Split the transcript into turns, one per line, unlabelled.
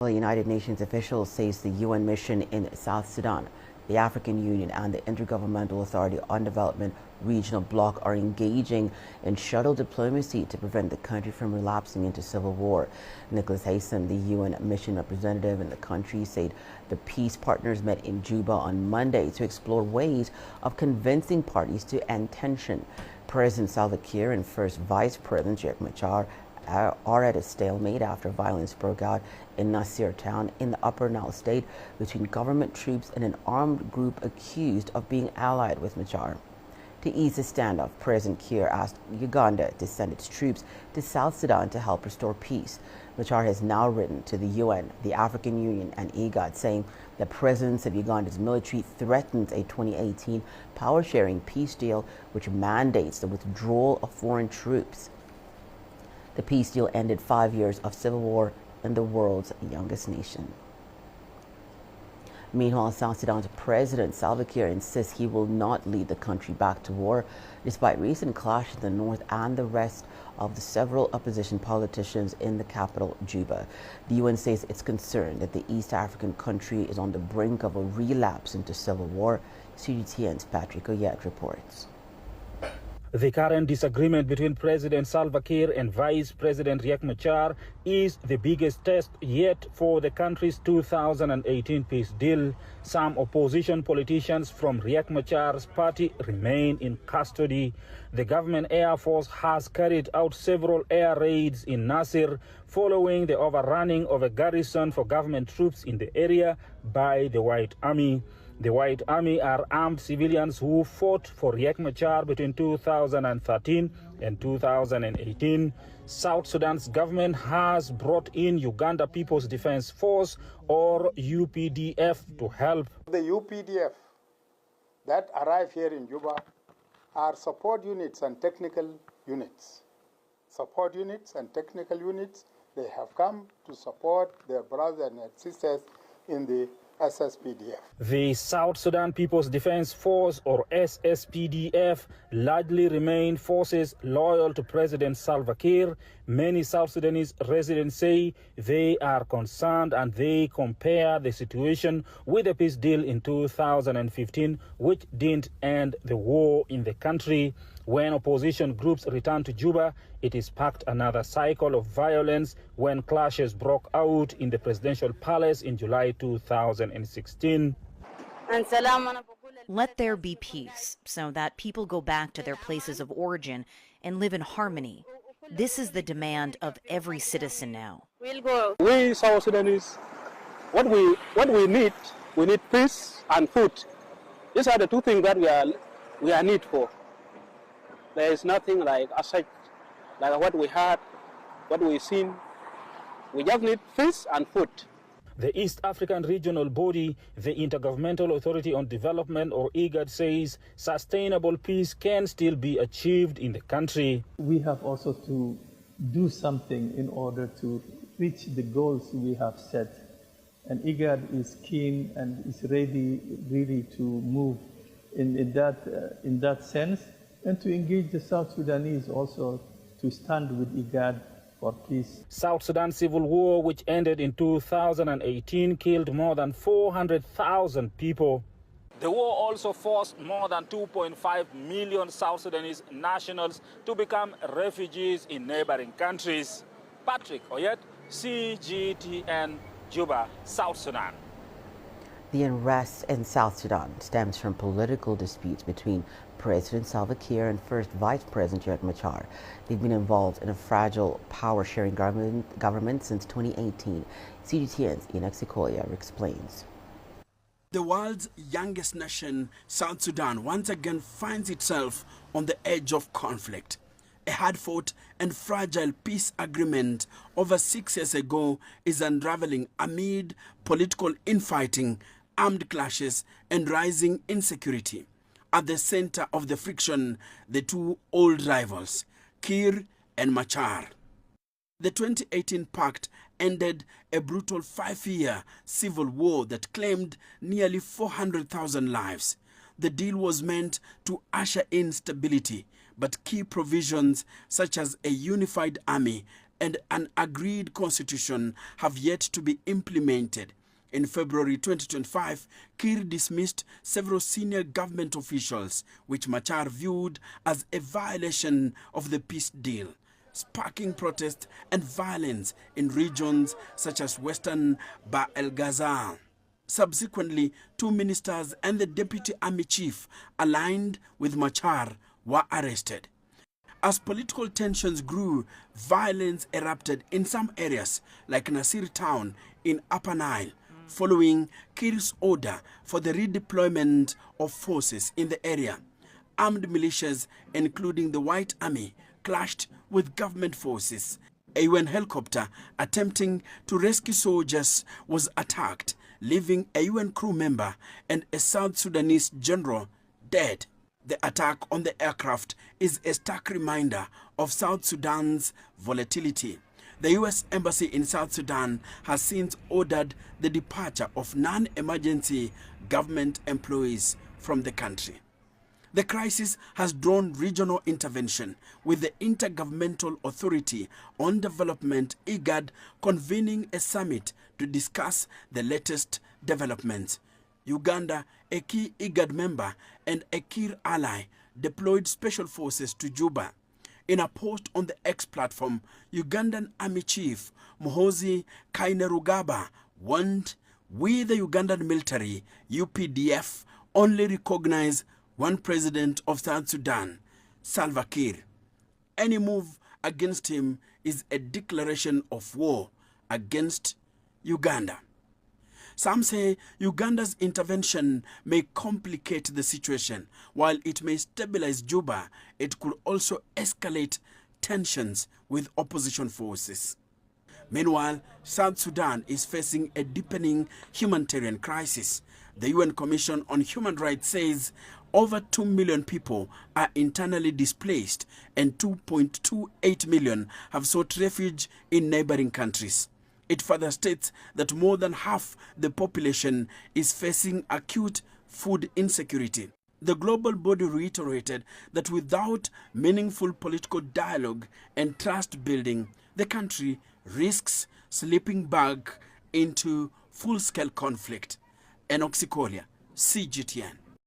Well, United Nations officials says the UN mission in South Sudan, the African Union and the Intergovernmental Authority on Development regional bloc are engaging in shuttle diplomacy to prevent the country from relapsing into civil war. Nicholas Haysom, the UN mission representative in the country, said the peace partners met in Juba on Monday to explore ways of convincing parties to end tension. President Salva-Kiir and First Vice President Riek Machar are at a stalemate after violence broke out in Nasir town in the Upper Nile state between government troops and an armed group accused of being allied with Machar. To ease the standoff, President Kiir asked Uganda to send its troops to South Sudan to help restore peace. Machar has now written to the UN, the African Union and IGAD saying the presence of Uganda's military threatens a 2018 power-sharing peace deal which mandates the withdrawal of foreign troops. The peace deal ended 5 years of civil war in the world's youngest nation. Meanwhile, South Sudan's President Salva-Kiir insists he will not lead the country back to war, despite recent clashes in the north and the rest of the several opposition politicians in the capital, Juba. The UN says it's concerned that the East African country is on the brink of a relapse into civil war. CGTN's Patrick Oyet reports.
The current disagreement between President Salva-Kiir and Vice President Riek Machar is the biggest test yet for the country's 2018 peace deal. Some opposition politicians from Riek Machar's party remain in custody. The government Air Force has carried out several air raids in Nasir following the overrunning of a garrison for government troops in the area by the White Army. The White Army are armed civilians who fought for Riek Machar between 2013 and 2018. South Sudan's government has brought in Uganda People's Defense Force, or UPDF, to help.
The UPDF that arrive here in Juba are support units and technical units. Support units and technical units, they have come to support their brothers and sisters in the SSPDF.
The South Sudan People's Defense Force, or SSPDF, largely remain forces loyal to President Salva-Kiir. Many South Sudanese residents say they are concerned and they compare the situation with the peace deal in 2015, which didn't end the war in the country. When opposition groups returned to Juba, it sparked another cycle of violence when clashes broke out in the presidential palace in July 2016.
Let there be peace so that people go back to their places of origin and live in harmony. This is the demand of every citizen now.
We South Sudanese, what we need peace and food. These are the two things that we are need for. There is nothing like aside, like what we had, what we've seen. We just need peace and food.
The East African regional body, the Intergovernmental Authority on Development, or IGAD, says sustainable peace can still be achieved in the country.
We have also to do something in order to reach the goals we have set. And IGAD is keen and is ready really to move in that sense, and to engage the South Sudanese also to stand with IGAD for peace.
South Sudan civil war, which ended in 2018, killed more than 400,000 people. The war also forced more than 2.5 million South Sudanese nationals to become refugees in neighboring countries. Patrick Oyet, CGTN, Juba, South Sudan.
The unrest in South Sudan stems from political disputes between President Salva-Kiir and First Vice President Riek Machar. They've been involved in a fragile power-sharing government since 2018. CGTN's Enoch Sequoia explains.
The world's youngest nation, South Sudan, once again finds itself on the edge of conflict. A hard-fought and fragile peace agreement over 6 years ago is unraveling amid political infighting, armed clashes, and rising insecurity. At the center of the friction, the two old rivals, Kiir and Machar. The 2018 pact ended a brutal 5-year civil war that claimed nearly 400,000 lives. The deal was meant to usher in stability, but key provisions such as a unified army and an agreed constitution have yet to be implemented. In February 2025, Kiir dismissed several senior government officials, which Machar viewed as a violation of the peace deal, sparking protest and violence in regions such as Western Bahr el Ghazal. Subsequently, 2 ministers and the deputy army chief aligned with Machar were arrested. As political tensions grew, violence erupted in some areas like Nasir town in Upper Nile, following Kiir's order for the redeployment of forces in the area. Armed militias, including the White Army, clashed with government forces. A UN helicopter attempting to rescue soldiers was attacked, leaving a UN crew member and a South Sudanese general dead. The attack on the aircraft is a stark reminder of South Sudan's volatility. The U.S. Embassy in South Sudan has since ordered the departure of non-emergency government employees from the country. The crisis has drawn regional intervention, with the Intergovernmental Authority on Development, IGAD, convening a summit to discuss the latest developments. Uganda, a key IGAD member and a Kiir ally, deployed special forces to Juba. In a post on the X platform, Ugandan Army Chief Muhoozi Kainerugaba warned, "We, the Ugandan military, UPDF, only recognize one president of South Sudan, Salfakir. Any move against him is a declaration of war against Uganda." Some say Uganda's intervention may complicate the situation. While it may stabilize Juba, it could also escalate tensions with opposition forces. Meanwhile, South Sudan is facing a deepening humanitarian crisis. The UN Commission on Human Rights says over 2 million people are internally displaced and 2.28 million have sought refuge in neighboring countries. It further states that more than half the population is facing acute food insecurity. The global body reiterated that without meaningful political dialogue and trust building, the country risks slipping back into full-scale conflict. Enoch Sikolia, CGTN.